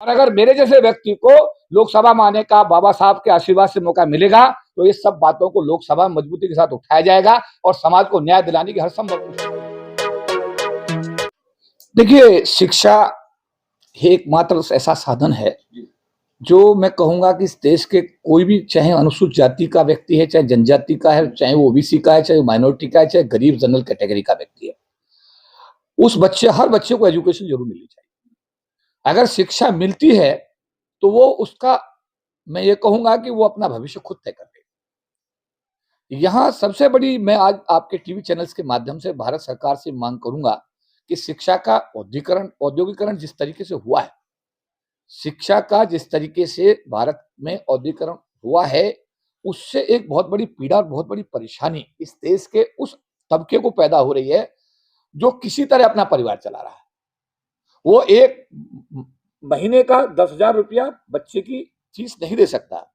और अगर मेरे जैसे व्यक्ति को लोकसभा में आने का बाबा साहब के आशीर्वाद से मौका मिलेगा तो ये सब बातों को लोकसभा में मजबूती के साथ उठाया जाएगा और समाज को न्याय दिलाने की हर संभव कोशिश। देखिए, शिक्षा एकमात्र ऐसा साधन है जो मैं कहूंगा कि इस देश के कोई भी, चाहे अनुसूचित जाति का व्यक्ति है, चाहे जनजाति का है, चाहे वो ओबीसी का है, चाहे माइनॉरिटी का है, चाहे गरीब जनरल कैटेगरी का व्यक्ति है, हर बच्चे को एजुकेशन जरूर मिलनी चाहिए। अगर शिक्षा मिलती है तो वो उसका, मैं ये कहूंगा कि वो अपना भविष्य खुद तय कर लेगा। यहां सबसे बड़ी, मैं आज आपके टीवी चैनल्स के माध्यम से भारत सरकार से मांग करूंगा कि शिक्षा का औद्योगिकरण जिस तरीके से हुआ है, शिक्षा का जिस तरीके से भारत में औद्योगिकरण हुआ है, उससे एक बहुत बड़ी पीड़ा और बहुत बड़ी परेशानी इस देश के उस तबके को पैदा हो रही है जो किसी तरह अपना परिवार चला रहा है। वो एक महीने का 10,000 रुपया बच्चे की फीस नहीं दे सकता,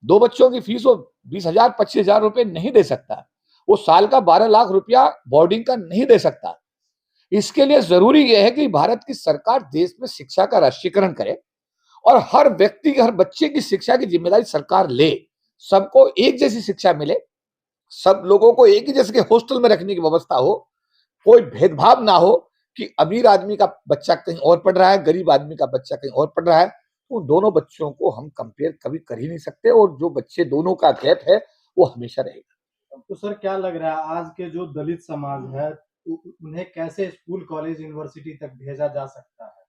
2 बच्चों की फीस वो 20,000 25,000 रुपए नहीं दे सकता, वो साल का 12 लाख रुपया बोर्डिंग का नहीं दे सकता। इसके लिए जरूरी यह है कि भारत की सरकार देश में शिक्षा का राष्ट्रीयकरण करे और हर व्यक्ति, हर बच्चे की शिक्षा की जिम्मेदारी सरकार ले, सबको एक जैसी शिक्षा मिले, सब लोगों को एक ही जैसे हॉस्टल में रखने की व्यवस्था हो, कोई भेदभाव ना हो कि अमीर आदमी का बच्चा कहीं और पढ़ रहा है, गरीब आदमी का बच्चा कहीं और पढ़ रहा है, तो दोनों बच्चों को हम कंपेयर कभी कर ही नहीं सकते और जो बच्चे दोनों का गैप है वो हमेशा रहेगा। तो सर क्या लग रहा है आज के जो दलित समाज है उन्हें कैसे स्कूल कॉलेज यूनिवर्सिटी तक भेजा जा सकता है?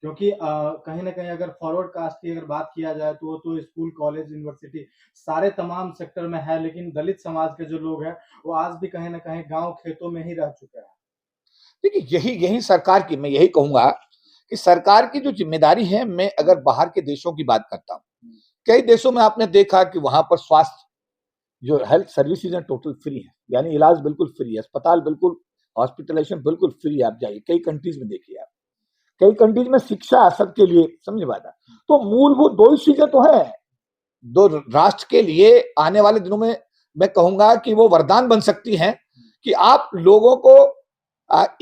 क्योंकि कहीं ना कहीं अगर फॉरवर्ड कास्ट की अगर बात किया जाए तो स्कूल कॉलेज यूनिवर्सिटी सारे तमाम सेक्टर में है, लेकिन दलित समाज के जो लोग हैं वो आज भी कहीं ना कहीं गांव खेतों में ही रह चुके हैं। देखिए, यही सरकार की, मैं यही कहूंगा कि सरकार की जो जिम्मेदारी है, मैं अगर बाहर के देशों की बात करता हूँ, कई देशों में आपने देखा कि वहां पर स्वास्थ्य जो हेल्थ सर्विसेज है टोटल फ्री है, यानी इलाज बिल्कुल फ्री है, अस्पताल बिल्कुल, हॉस्पिटलाइजेशन बिल्कुल फ्री है। आप जाइए कई कंट्रीज में देखिए, आप कई कंट्रीज में शिक्षा सबके लिए, समझ बात है। तो मूलभूत दो ही चीजें तो है, दो राष्ट्र के लिए आने वाले दिनों में मैं कहूंगा कि वो वरदान बन सकती हैं कि आप लोगों को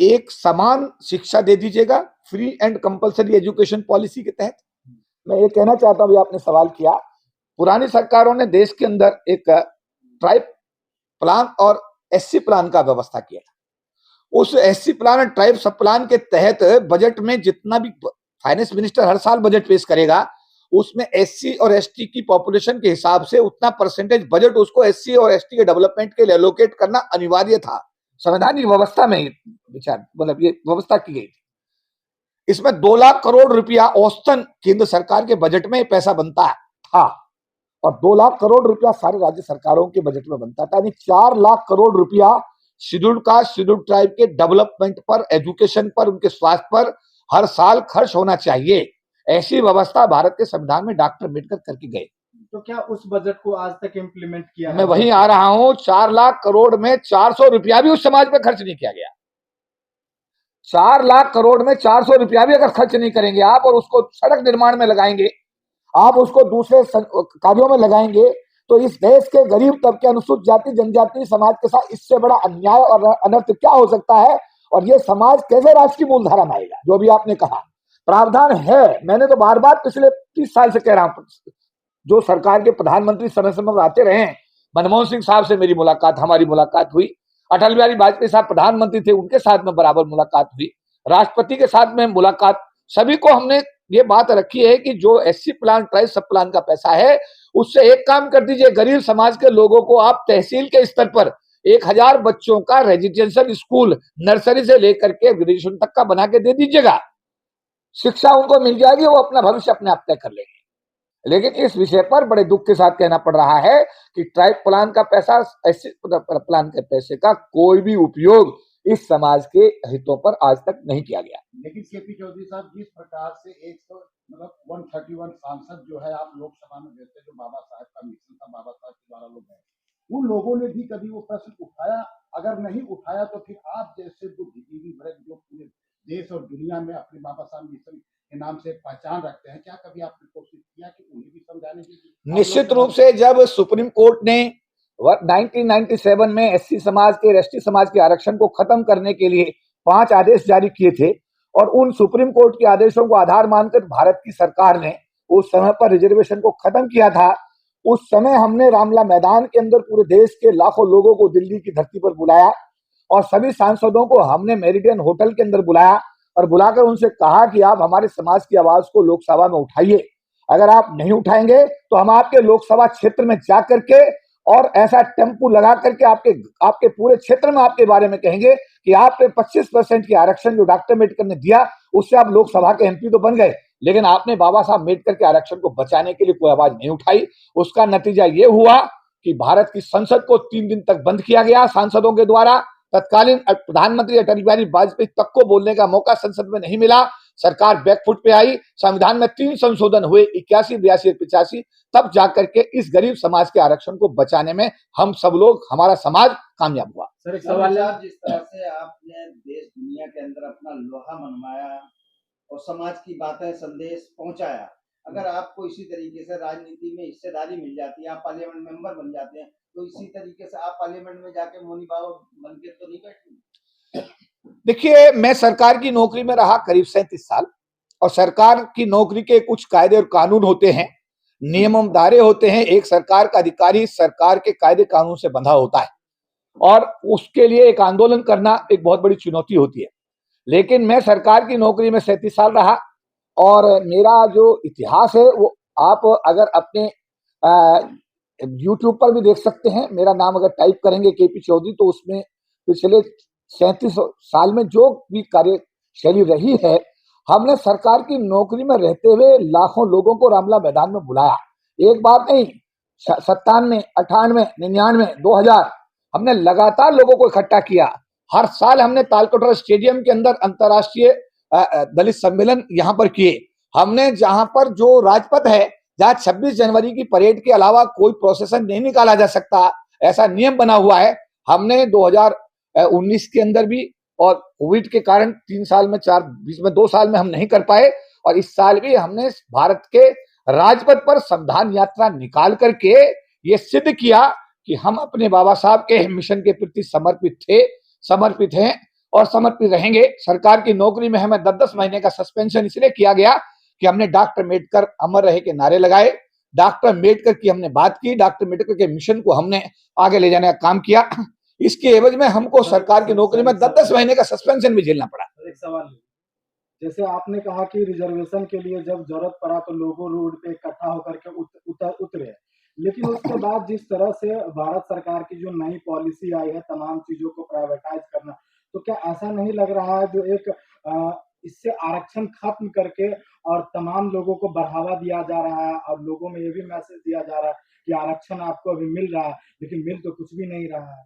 एक समान शिक्षा दे दीजिएगा free and compulsory education policy के तहत। मैं ये कहना चाहता हूं, आपने सवाल किया, पुरानी सरकारों ने देश के अंदर एक ट्राइब प्लान और एससी प्लान का व्यवस्था किया था। उस एससी प्लान और ट्राइब सब प्लान के तहत बजट में जितना भी फाइनेंस मिनिस्टर हर साल बजट पेश करेगा, उसमें एससी और एसटी की पॉपुलेशन के हिसाब से उतना परसेंटेज बजट उसको एससी और एसटी के डेवलपमेंट के लिए एलोकेट करना अनिवार्य था। संवैधानिक व्यवस्था में विचार, मतलब ये व्यवस्था की गई थी। इसमें 2 लाख करोड़ रुपया औसतन केंद्र सरकार के बजट में पैसा बनता था और 2 लाख करोड़ रुपया सारे राज्य सरकारों के बजट में बनता था, यानी 4 लाख करोड़ रुपया शेड्यूल्ड कास्ट शेड्यूल्ड ट्राइब के डेवलपमेंट पर, एजुकेशन पर, उनके स्वास्थ्य पर हर साल खर्च होना चाहिए। ऐसी व्यवस्था भारत के संविधान में डॉक्टर अम्बेडकर करके गए। तो क्या उस बजट को आज तक इम्प्लीमेंट किया है? मैं वहीं आ रहा हूं, 4 लाख करोड़ में 400 रुपया भी उस समाज पे खर्च नहीं किया गया। 4 लाख करोड़ में 400 रुपया भी अगर खर्च नहीं करेंगे आप और उसको सड़क निर्माण में लगाएंगे, आप उसको दूसरे कार्यों में लगाएंगे, तो इस देश के गरीब तबके, अनुसूचित जाति जनजाति समाज के साथ इससे बड़ा अन्याय और अनर्थ क्या हो सकता है? और ये समाज कैसे राष्ट्र की मूलधारा में आएगा? जो भी आपने कहा प्रावधान है, मैंने तो बार बार पिछले 30 साल से कह रहा हूं, जो सरकार के प्रधानमंत्री समय समय पर आते रहे, मनमोहन सिंह साहब से मेरी मुलाकात, हमारी मुलाकात हुई, अटल बिहारी वाजपेयी साहब प्रधानमंत्री थे, उनके साथ में बराबर मुलाकात हुई, राष्ट्रपति के साथ में मुलाकात, सभी को हमने ये बात रखी है कि जो एससी प्लान ट्राइब सब प्लान का पैसा है उससे एक काम कर दीजिए, गरीब समाज के लोगों को आप तहसील के स्तर पर 1000 बच्चों का रेजिडेंशियल स्कूल नर्सरी से लेकर के ग्रेजुएशन तक का बना के दे दीजिएगा, शिक्षा उनको मिल जाएगी, वो अपना भविष्य अपने आप तय कर लेंगे। लेकिन इस विषय पर बड़े दुख के साथ कहना पड़ रहा है कि ट्राइब प्लान का पैसा, एससी प्लान के पैसे का कोई भी उपयोग इस समाज के हितों पर आज तक नहीं किया गया। लेकिन केपी चौधरी साहब, जिस प्रकार से 131 सांसद जो है आप लोकसभा में देते, जो बाबा साहब का मिशन था, बाबा साहब के द्वारा लोग हैं, उन लोगों ने भी कभी वो प्रश्न उठाया? अगर नहीं उठाया तो फिर आप जैसे जो पूरे देश और दुनिया में अपने बाबा साहब मिशन के नाम से पहचान रखते हैं, क्या कभी आपने कोशिश किया कि उन्हें भी समझाने की? निश्चित रूप से जब सुप्रीम कोर्ट ने 1997 में एससी समाज के, एसटी समाज के आरक्षण को खत्म करने के लिए 5 आदेश जारी किए थे, और उन सुप्रीम कोर्ट के आदेशों को आधार मानकर भारत की सरकार ने उस समय पर रिजर्वेशन को खत्म किया था। उस समय हमने रामला मैदान के अंदर पूरे देश के लाखों लोगों को दिल्ली की धरती पर बुलाया और सभी सांसदों को हमने मेरिडियन होटल के अंदर बुलाया और बुलाकर उनसे कहा कि आप हमारे समाज की आवाज को लोकसभा में उठाइए। अगर आप नहीं उठाएंगे तो हम आपके लोकसभा क्षेत्र में जा करके और ऐसा टेम्पू लगा करके आपके पूरे क्षेत्र में आपके बारे में कहेंगे कि आपके 25% की आरक्षण जो डॉक्टर अम्बेडकर ने दिया उससे आप लोकसभा के एमपी तो बन गए, लेकिन आपने बाबा साहब अम्बेडकर के आरक्षण को बचाने के लिए कोई आवाज नहीं उठाई। उसका नतीजा ये हुआ कि भारत की संसद को 3 दिन तक बंद किया गया सांसदों के द्वारा। तत्कालीन प्रधानमंत्री अटल बिहारी वाजपेयी तक को बोलने का मौका संसद में नहीं मिला। सरकार बैकफुट पे आई। संविधान में 3 संशोधन हुए, 81, 82 और 85। तब जाकर के इस गरीब समाज के आरक्षण को बचाने में हम सब लोग, हमारा समाज कामयाब हुआ। सर, एक सवाल है, जिस तरह से आपने देश दुनिया के अंदर अपना लोहा मनवाया और समाज की बातें संदेश पहुंचाया, अगर आपको इसी तरीके से राजनीति में हिस्सेदारी मिल जाती है, आप पार्लियामेंट मेंबर बन जाते हैं, तो इसी तरीके से आप पार्लियामेंट में जाके मोनी बाबा बन के तो नहीं बैठेंगे? देखिए, मैं सरकार की नौकरी में रहा करीब 37 साल और सरकार की नौकरी के कुछ कायदे और कानून होते हैं, नियम दायरे होते हैं। एक सरकार का अधिकारी सरकार के कायदे कानून से बंधा होता है और उसके लिए एक आंदोलन करना एक बहुत बड़ी चुनौती होती है। लेकिन मैं सरकार की नौकरी में 37 साल रहा और मेरा जो इतिहास है वो आप अगर अपने यूट्यूब पर भी देख सकते हैं। मेरा नाम अगर टाइप करेंगे केपी चौधरी तो उसमें पिछले 37 साल में जो भी कार्यशैली रही है, हमने सरकार की नौकरी में रहते हुए लाखों लोगों को रामला मैदान में बुलाया। एक बार नहीं, 97, 98, 99, 2000 हमने लगातार लोगों को इकट्ठा किया। हर साल हमने तालकटोरा स्टेडियम के अंदर अंतर्राष्ट्रीय दलित सम्मेलन यहाँ पर किए। हमने जहां पर जो राजपथ है, जहां 26 जनवरी की परेड के अलावा कोई प्रोसेसन नहीं निकाला जा सकता, ऐसा नियम बना हुआ है। हमने 2019 के अंदर भी, और कोविड के कारण 3 साल में 2 साल में हम नहीं कर पाए, और इस साल भी हमने भारत के राजपथ पर संविधान यात्रा निकाल करके ये सिद्ध किया कि हम अपने बाबा साहब के मिशन के प्रति समर्पित हैं और समर्पित रहेंगे। सरकार की नौकरी में हमें 10-10 महीने का सस्पेंशन इसलिए किया गया कि हमने डॉक्टर अम्बेडकर अमर रहे के नारे लगाए, डॉक्टर अम्बेडकर की हमने बात की, डॉक्टर अम्बेडकर के मिशन को हमने आगे ले जाने का काम किया। इसके एवज में हमको सरकार की नौकरी में 10-10 महीने का सस्पेंशन भी झेलना पड़ा। एक सवाल है, जैसे आपने कहा कि रिजर्वेशन के लिए जब जरूरत पड़ा तो लोगों रोड पे इकट्ठा होकर के उतरे, लेकिन उसके बाद जिस तरह से भारत सरकार की जो नई पॉलिसी आई है तमाम चीजों को प्राइवेटाइज करना, तो क्या ऐसा नहीं लग रहा है जो एक इससे आरक्षण खत्म करके और तमाम लोगों को बढ़ावा दिया जा रहा है और लोगों में ये भी मैसेज दिया जा रहा है कि आरक्षण आपको अभी मिल रहा है, लेकिन मिल तो कुछ भी नहीं रहा है?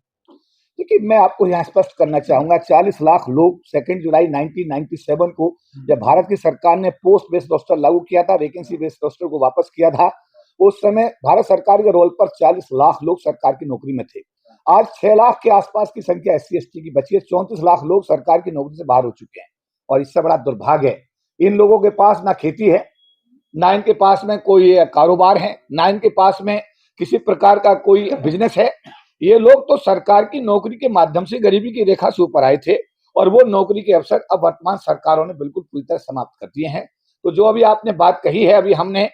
देखिए, मैं आपको यहाँ स्पष्ट करना चाहूंगा, 40 लाख लोग 2 जुलाई 1997 को जब भारत की सरकार ने पोस्ट बेस्ड रोस्टर लागू किया था, वैकेंसी बेस्ड रोस्टर को वापस किया था, उस समय भारत सरकार के रोल पर 40 लाख लोग सरकार की नौकरी में थे। आज 6 लाख के आसपास की संख्या SC ST की बची है। 34 लाख लोग सरकार की नौकरी से बाहर हो चुके हैं और इससे बड़ा दुर्भाग्य है, इन लोगों के पास ना खेती है, ना इनके पास में कोई कारोबार है, ना इनके पास में किसी प्रकार का कोई बिजनेस है। ये लोग तो सरकार की नौकरी के माध्यम से गरीबी की रेखा से ऊपर आए थे और वो नौकरी के अवसर अब वर्तमान सरकारों ने बिल्कुल पूरी तरह समाप्त कर दिए हैं। तो जो अभी आपने बात कही है, अभी हमने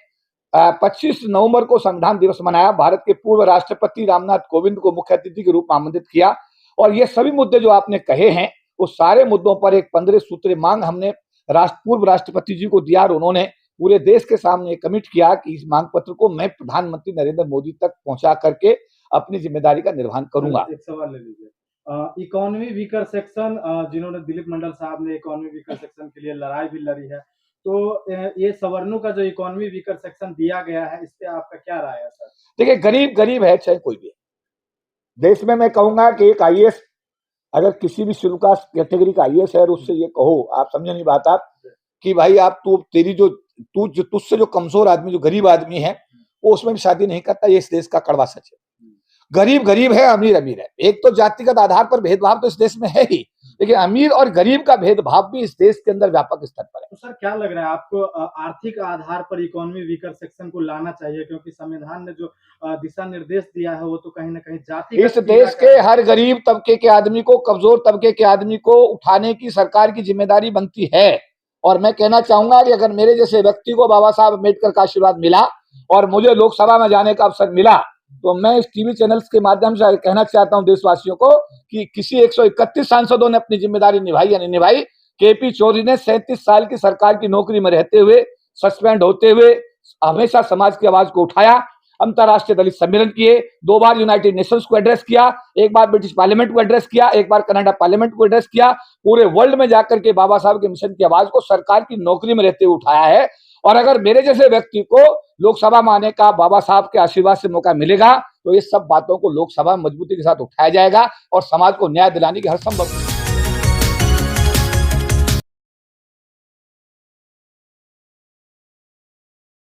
25 नवंबर को संविधान दिवस मनाया, भारत के पूर्व राष्ट्रपति रामनाथ कोविंद को मुख्य अतिथि के रूप में आमंत्रित किया और ये सभी मुद्दे जो आपने कहे हैं उस सारे मुद्दों पर एक 15 सूत्रीय मांग हमने पूर्व राष्ट्रपति जी को दिया और उन्होंने पूरे देश के सामने कमिट किया कि इस मांग पत्र को मैं प्रधानमंत्री नरेंद्र मोदी तक पहुंचा करके अपनी जिम्मेदारी का निर्वहन करूंगा। एक सवाल ले लीजिए, इकोनॉमी वीकर सेक्शन, जिन्होंने दिलीप मंडल साहब ने इकोनॉमी वीकर सेक्शन के लिए लड़ाई भी लड़ी है, तो ये सवर्णों का जो इकोनॉमी वीकर सेक्शन दिया गया है, इस पे आपका क्या राय है सर? देखिए, गरीब गरीब है चाहे कोई भी है। देश में मैं कहूंगा कि एक IAS अगर किसी भी शेड्यूल कास्ट कैटेगरी का IAS है और उससे ये कहो, आप समझे नहीं बात आप, कि भाई आप तुझसे जो कमजोर आदमी, जो गरीब आदमी है, वो उसमें भी शादी नहीं करता, ये इस देश का कड़वा सच है। गरीब गरीब है, अमीर अमीर है। एक तो जातिगत आधार पर भेदभाव तो इस देश में है ही, लेकिन अमीर और गरीब का भेदभाव भी इस देश के अंदर व्यापक स्तर पर है। तो सर क्या लग रहा है आपको, आर्थिक आधार पर इकोनॉमी वीकर सेक्शन को लाना चाहिए, क्योंकि संविधान ने जो दिशा निर्देश दिया है वो तो कहीं ना कहीं जाति इस देश के हर गरीब तबके के आदमी को, कमजोर तबके के आदमी को उठाने की सरकार की जिम्मेदारी बनती है। और मैं कहना चाहूंगा कि अगर मेरे जैसे व्यक्ति को बाबा साहब अम्बेडकर का आशीर्वाद मिला और मुझे लोकसभा में जाने का अवसर मिला, तो मैं इस टीवी चैनल्स के माध्यम से कहना चाहता हूं देशवासियों को कि किसी 131 सांसदों ने अपनी जिम्मेदारी निभाई या नहीं निभाई। केपी चौधरी ने 37 साल की सरकार की नौकरी में रहते हुए, सस्पेंड होते हुए हमेशा समाज की आवाज को उठाया, अंतरराष्ट्रीय दलित सम्मेलन किए, 2 बार यूनाइटेड नेशंस को एड्रेस किया, 1 बार ब्रिटिश पार्लियामेंट को एड्रेस किया, 1 बार कनाडा पार्लियामेंट को एड्रेस किया। पूरे वर्ल्ड में जाकर के बाबा साहब के मिशन की आवाज को सरकार की नौकरी में रहते हुए उठाया है। और अगर मेरे जैसे व्यक्ति को लोकसभा में आने का बाबा साहब के आशीर्वाद से मौका मिलेगा तो ये सब बातों को लोकसभा में मजबूती के साथ उठाया जाएगा और समाज को न्याय दिलाने की हर संभव